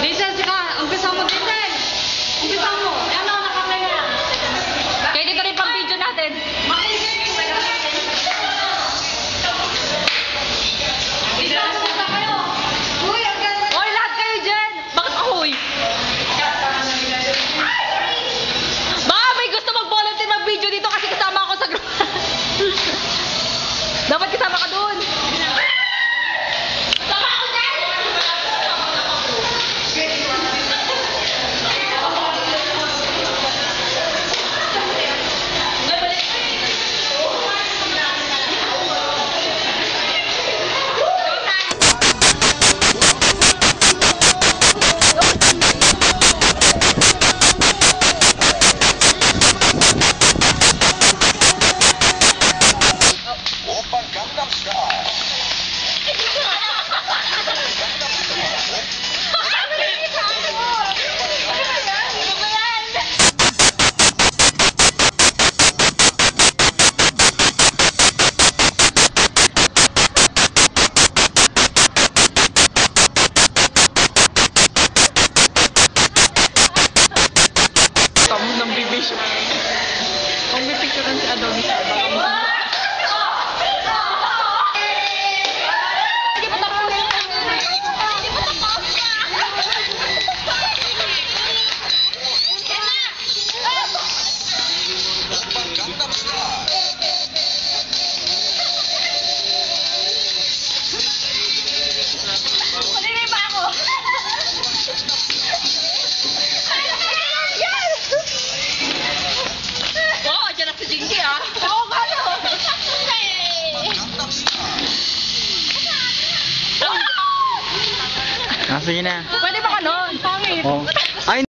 Diesel, sika, umpisa mo, Diesel. Umpisa mo. Yan na, nakakaya. Kaya dito rin pang video natin. Hoy, lahat kayo dyan! Bakit ahoy? Baka may gusto mag-volunteer mag-video dito kasi kasama ako sa group. Dapat kasama ka doon. Sama ako dyan! Kung may picturean si Adonis, baka mo. Hindi pa tapos. Hindi pa tapos. Kanina ba ako? Jinky ah. Oo, gano. Sakto na eh. Sige na. Pwede ba ka nun? Pangit. Oh. Ay,